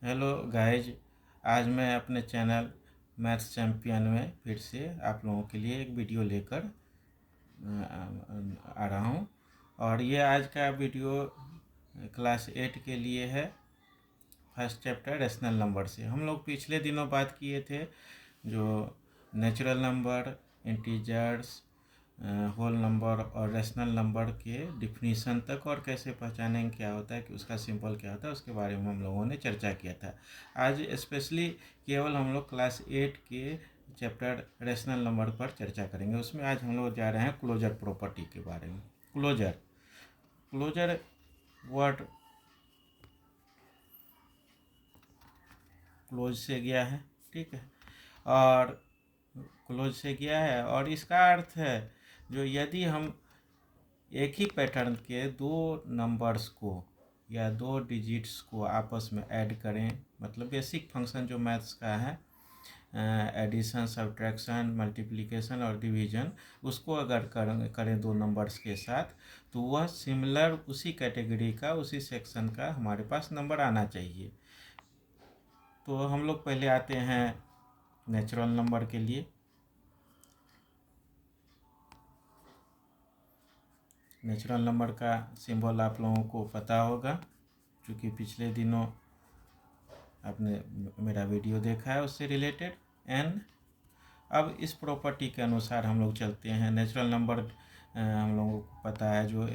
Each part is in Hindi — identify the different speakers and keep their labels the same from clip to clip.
Speaker 1: Hello guys. आज मैं अपने चैनल मैथ्स चैम्पियन में फिर से आप लोगों के लिए एक वीडियो लेकर आ रहा हूँ। और ये आज का वीडियो क्लास 8 के लिए है। फर्स्ट चैप्टर रेशनल नंबर से हम लोग पिछले दिनों बात किए थे, जो natural number, integers, whole number और रेशनल नंबर के डिफिनीशन तक और कैसे पहचानेंगे क्या होता है कि उसका सिंबल क्या होता है, उसके बारे में हम लोगों ने चर्चा किया था। आज स्पेशली केवल हम लोग क्लास 8 के चैप्टर रेशनल नंबर पर चर्चा करेंगे। उसमें आज हम लोग जा रहे हैं क्लोजर प्रॉपर्टी के बारे में। क्लोजर क्लोजर वर्ड क्लोज से गया है, ठीक है। और क्लोज से गया है और इसका अर्थ है जो यदि हम एक ही पैटर्न के दो नंबर्स को या दो डिजिट्स को आपस में ऐड करें, मतलब बेसिक फंक्शन जो मैथ्स का है, एडिशन, सब्ट्रैक्शन, मल्टीप्लिकेशन और डिवीजन, उसको अगर करें दो नंबर्स के साथ, तो वह सिमिलर उसी कैटेगरी का, उसी सेक्शन का हमारे पास नंबर आना चाहिए। तो हम लोग पहले आते हैं नेचुरल नंबर के लिए। नेचुरल नंबर का सिंबल आप लोगों को पता होगा, क्योंकि पिछले दिनों आपने मेरा वीडियो देखा है उससे रिलेटेड एन। अब इस प्रॉपर्टी के अनुसार हम लोग चलते हैं। नेचुरल नंबर हम लोगों को पता है जो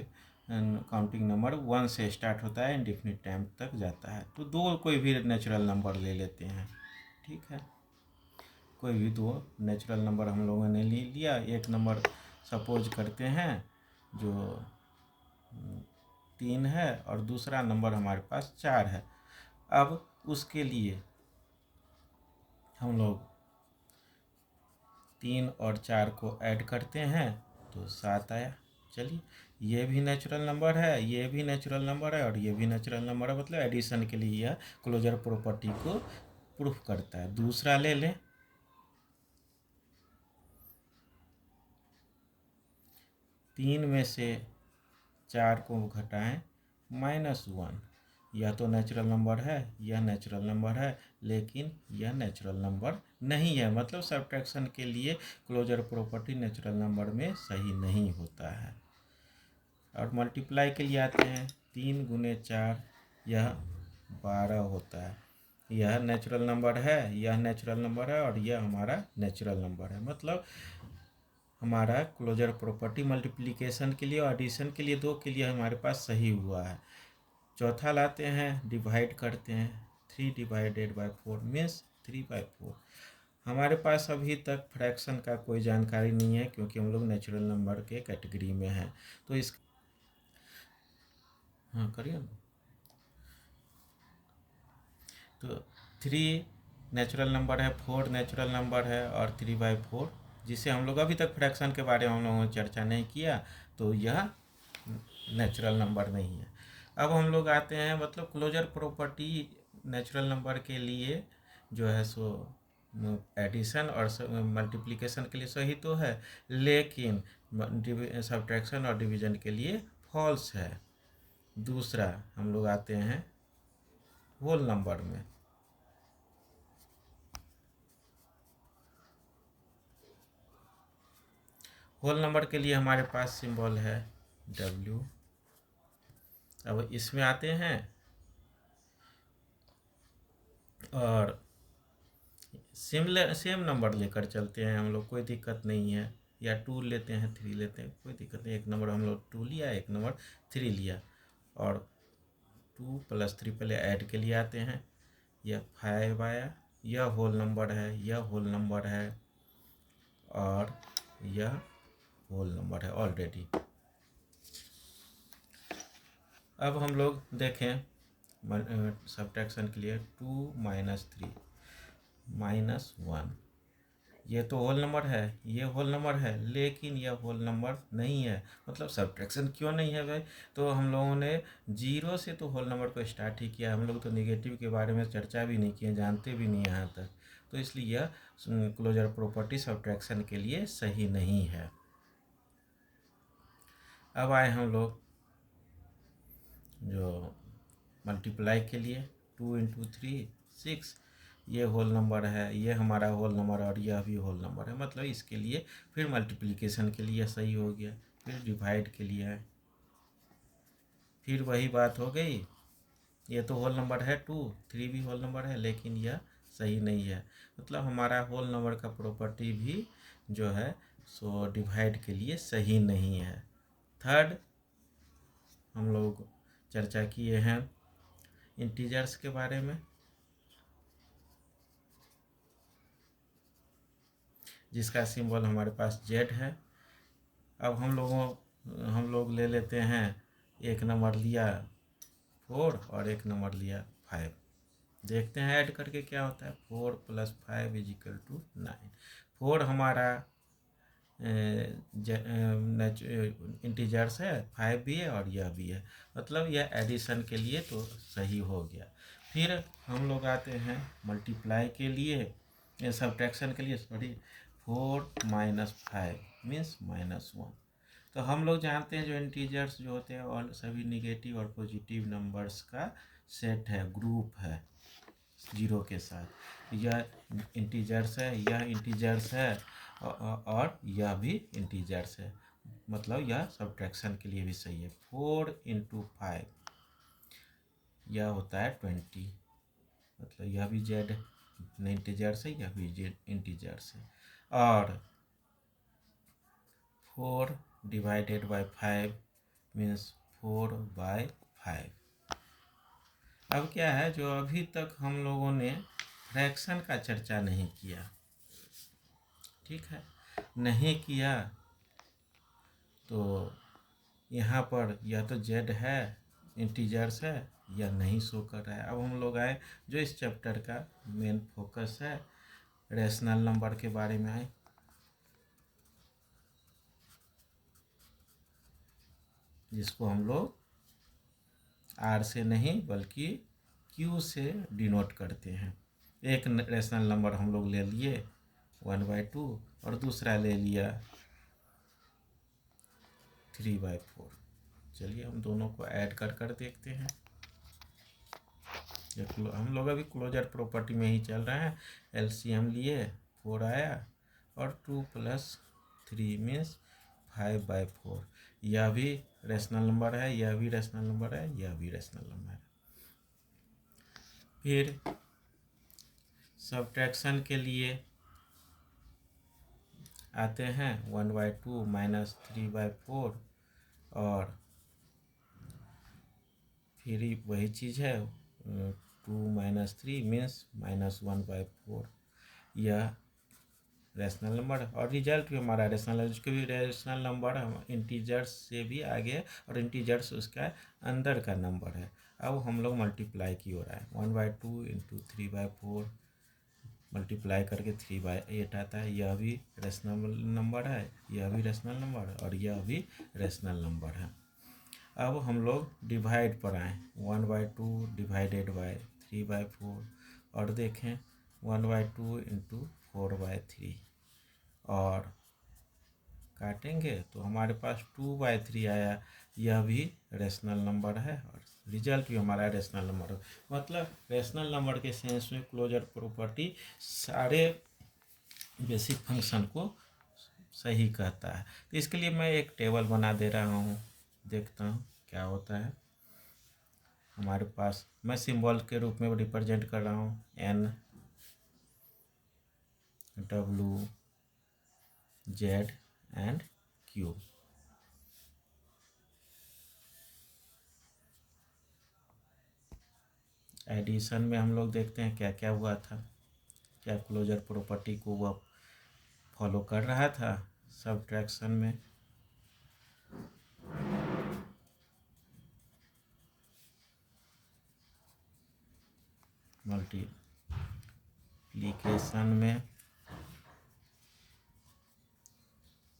Speaker 1: काउंटिंग नंबर 1 से स्टार्ट होता है, इंडेफिनिट टाइम तक जाता है। तो दो कोई भी नेचुरल नंबर ले लेते हैं, ठीक है। कोई भी दो नेचुरल नंबर हम लोगों ने ले लिया। एक नंबर सपोज करते हैं जो 3 है और दूसरा नंबर हमारे पास 4 है। अब उसके लिए हम लोग 3 और 4 को ऐड करते हैं तो 7 आया। चलिए, ये भी नेचुरल नंबर है, ये भी नेचुरल नंबर है और ये भी नेचुरल नंबर है, मतलब एडिशन के लिए यह क्लोजर प्रॉपर्टी को प्रूफ करता है। दूसरा ले लें, 3 में से 4 को घटाएं -1। यह तो नेचुरल नंबर है, यह नेचुरल नंबर है, लेकिन यह नेचुरल नंबर नहीं है, मतलब सब्ट्रैक्शन के लिए क्लोजर प्रॉपर्टी नेचुरल नंबर में सही नहीं होता है। और मल्टीप्लाई के लिए आते हैं, 3 गुने 4 यह 12 होता है। यह नेचुरल नंबर है, यह नेचुरल नंबर है और यह हमारा नेचुरल नंबर है, मतलब हमारा क्लोजर प्रॉपर्टी मल्टीप्लिकेशन के लिए और एडिशन के लिए, दो के लिए हमारे पास सही हुआ है। चौथा लाते हैं, डिवाइड करते हैं, 3 डिवाइडेड बाई 4 मीन्स 3/4। हमारे पास अभी तक फ्रैक्शन का कोई जानकारी नहीं है, क्योंकि हम लोग नेचुरल नंबर के कैटेगरी में हैं। तो इस हाँ करिए ना। तो 3 नेचुरल नंबर है, 4 नेचुरल नंबर है और 3/4, जिसे हम लोग अभी तक फ्रैक्शन के बारे में हम लोगों ने चर्चा नहीं किया, तो यह नेचुरल नंबर नहीं है। अब हम लोग आते हैं, मतलब क्लोजर प्रॉपर्टी नेचुरल नंबर के लिए जो है सो एडिशन और मल्टीप्लिकेशन के लिए सही तो है, लेकिन सब्ट्रैक्शन और डिवीजन के लिए फॉल्स है। दूसरा हम लोग आते हैं होल नंबर में। होल नंबर के लिए हमारे पास सिंबल है W। अब इसमें आते हैं और सेम नंबर लेकर चलते हैं हम लोग, कोई दिक्कत नहीं है। या 2 लेते हैं, 3 लेते हैं, कोई दिक्कत नहीं। एक नंबर हम लोग 2 लिया, एक नंबर 3 लिया और 2 + 3 पहले ऐड के लिए आते हैं। यह 5 आया, यह होल नंबर है, यह होल नंबर है और यह होल नंबर है ऑलरेडी। अब हम लोग देखें सब्ट्रैक्शन के लिए, 2 - 3 -1, ये तो होल नंबर है, ये होल नंबर है, लेकिन यह होल नंबर नहीं है। मतलब सब्ट्रैक्शन क्यों नहीं है भाई? तो हम लोगों ने 0 से तो होल नंबर को स्टार्ट ही किया, हम लोग तो निगेटिव के बारे में चर्चा भी नहीं किए, जानते भी नहीं यहाँ तक। तो इसलिए यह क्लोजर प्रॉपर्टी सब्ट्रैक्शन के लिए सही नहीं है। अब आए हम लोग जो मल्टीप्लाई के लिए। 2 इंटू 3 6, ये होल नंबर है, ये हमारा होल नंबर और यह भी होल नंबर है। मतलब इसके लिए फिर मल्टीप्लिकेशन के लिए सही हो गया, फिर डिवाइड के लिए है, फिर वही बात हो गई। ये तो होल नंबर है 2, 3 भी होल नंबर है, लेकिन यह सही नहीं है। मतलब हमारा होल नंबर का प्रॉपर्टी भी जो है सो डिवाइड के लिए सही नहीं है। थर्ड हम लोग चर्चा किए हैं इंटीजर्स के बारे में, जिसका सिंबल हमारे पास जेड है। अब हम लोग ले लेते हैं, एक नंबर लिया 4 और एक नंबर लिया 5। देखते हैं ऐड करके क्या होता है। 4 + 5 = 9। 4 हमारा इंटीजर्स है, 5 भी है और यह भी है, मतलब यह एडिशन के लिए तो सही हो गया। फिर हम लोग आते हैं मल्टीप्लाई के लिए, सब्ट्रैक्शन के लिए, सॉरी। 4 - 5 मीन्स -1। तो हम लोग जानते हैं जो इंटीजर्स जो होते हैं और सभी निगेटिव और पॉजिटिव नंबर्स का सेट है, ग्रुप है 0 के साथ। यह इंटीजर्स है, यह इंटीजर्स है और यह भी इंटीजर्स है, मतलब यह सब्ट्रैक्शन के लिए भी सही है। 4 × 5 यह होता है 20, मतलब यह भी जेड इंटीजर्स है, यह भी जेड इंटीजर्स है। और 4 ÷ 5 मीन्स 4/5। अब क्या है, जो अभी तक हम लोगों ने फ्रैक्शन का चर्चा नहीं किया, ठीक है, नहीं किया, तो यहाँ पर यह तो जेड है, इंटीजर्स है, यह नहीं शो कर रहा है। अब हम लोग आए जो इस चैप्टर का मेन फोकस है, रेशनल नंबर के बारे में आए। जिसको हम लोग आर से नहीं बल्कि क्यू से डिनोट करते हैं। एक रेशनल नंबर हम लोग ले लिए 1/2 और दूसरा ले लिया 3/4। चलिए हम दोनों को ऐड कर देखते हैं। हम लोग अभी क्लोजर प्रॉपर्टी में ही चल रहे हैं। एलसीएम लिए 4 आया और 2 + 3 मीन्स 5/4। यह भी रेशनल नंबर है, यह भी रेशनल नंबर है, यह भी रेशनल नंबर है। फिर सब्ट्रैक्शन के लिए आते हैं 1/2 - 3/4 और फिर वही चीज़ है 2 - 3 मीन्स -1/4। यह रेशनल नंबर और रिजल्ट भी हमारा रेशनल है। उसके भी रेशनल नंबर हम इंटीजर्स से भी आगे और इंटीजर्स उसका अंदर का नंबर है। अब हम लोग मल्टीप्लाई की हो रहा है 1/2 × 3/4 मल्टीप्लाई करके 3/8 आता है। यह भी रेशनल नंबर है, यह भी रेशनल नंबर है और यह भी रेशनल नंबर है। अब हम लोग डिवाइड पर आए 1/2 ÷ 3/4 और देखें 1/2 × 4/3 और काटेंगे तो हमारे पास 2/3 आया। यह भी रेशनल नंबर है और रिजल्ट भी हमारा रेशनल नंबर है। मतलब रेशनल नंबर के सेंस में क्लोजर प्रॉपर्टी सारे बेसिक फंक्शन को सही कहता है। तो इसके लिए मैं एक टेबल बना दे रहा हूँ, देखता हूँ क्या होता है। हमारे पास मैं सिंबल के रूप में रिप्रेजेंट कर रहा हूँ N W Z and Q। Addition में हम लोग देखते हैं क्या क्या हुआ था, क्या क्लोजर प्रॉपर्टी को वह फॉलो कर रहा था। सब्ट्रैक्शन में मल्टीप्लिकेशन में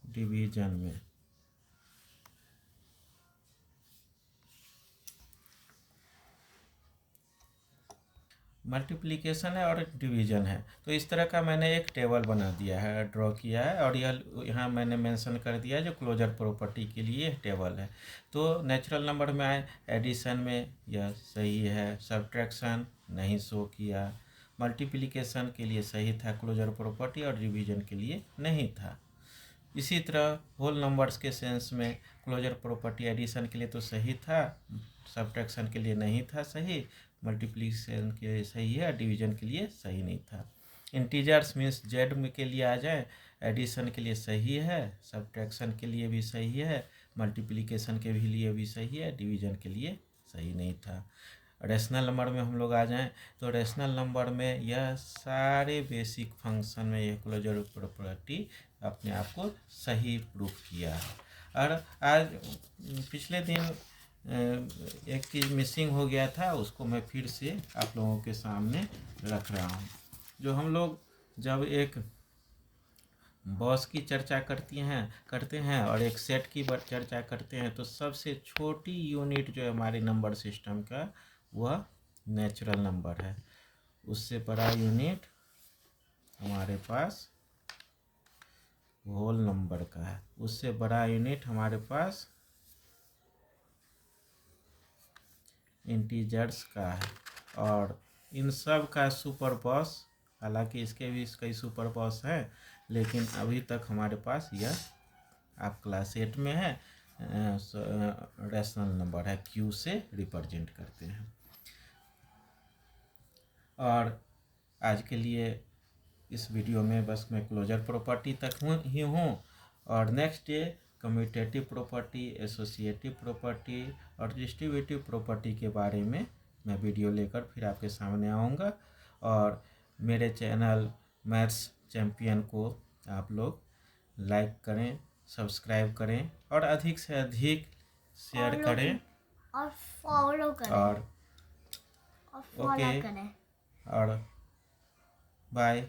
Speaker 1: डिवीजन में मल्टीप्लिकेशन है और डिवीजन है। तो इस तरह का मैंने एक टेबल बना दिया है, ड्रॉ किया है और यह यहाँ मैंने मेंशन कर दिया है जो क्लोजर प्रॉपर्टी के लिए टेबल है। तो नेचुरल नंबर में आए, एडिशन में यह सही है, सब्ट्रैक्शन नहीं शो किया। मल्टीप्लिकेशन के लिए सही था क्लोजर प्रॉपर्टी और डिवीजन के लिए नहीं था। इसी तरह होल नंबर्स के सेंस में क्लोजर प्रॉपर्टी एडिशन के लिए तो सही था, सब्ट्रैक्शन के लिए नहीं था सही, मल्टीप्लिकेशन के लिए सही है, डिवीजन के लिए सही नहीं था। इंटीजर्स मीन्स जेड में के लिए आ जाए, एडिशन के लिए सही है, सब्ट्रैक्शन के लिए भी सही है, मल्टीप्लिकेशन के भी लिए भी सही है, डिवीजन के लिए सही नहीं था। रेशनल नंबर में हम लोग आ जाएं तो रेशनल नंबर में यह सारे बेसिक फंक्शन में यह क्लोजर प्रॉपर्टी अपने आप को सही प्रूफ किया है। और आज पिछले दिन एक चीज़ मिसिंग हो गया था, उसको मैं फिर से आप लोगों के सामने रख रहा हूँ। जो हम लोग जब एक बॉस की चर्चा करते हैं और एक सेट की चर्चा करते हैं तो सबसे छोटी यूनिट जो है हमारे नंबर सिस्टम का वह नेचुरल नंबर है। उससे बड़ा यूनिट हमारे पास होल नंबर का है, उससे बड़ा यूनिट हमारे पास इंटीजर्स का है। और इन सब का सुपर बॉस, हालांकि इसके भी कई सुपर बॉस हैं, लेकिन अभी तक हमारे पास यह आप क्लास 8 में है रैशनल नंबर है, क्यू से रिप्रेजेंट करते हैं। और आज के लिए इस वीडियो में बस मैं क्लोजर प्रॉपर्टी तक ही हूँ, और next day commutative property, associative property और डिस्ट्रीब्यूटिव प्रॉपर्टी के बारे में मैं वीडियो लेकर फिर आपके सामने आऊँगा। और मेरे चैनल मैथ्स चैम्पियन को आप लोग लाइक करें, सब्सक्राइब करें और अधिक से अधिक शेयर करें
Speaker 2: और फॉलो करें
Speaker 1: और
Speaker 2: फॉलो करें
Speaker 1: और बाय।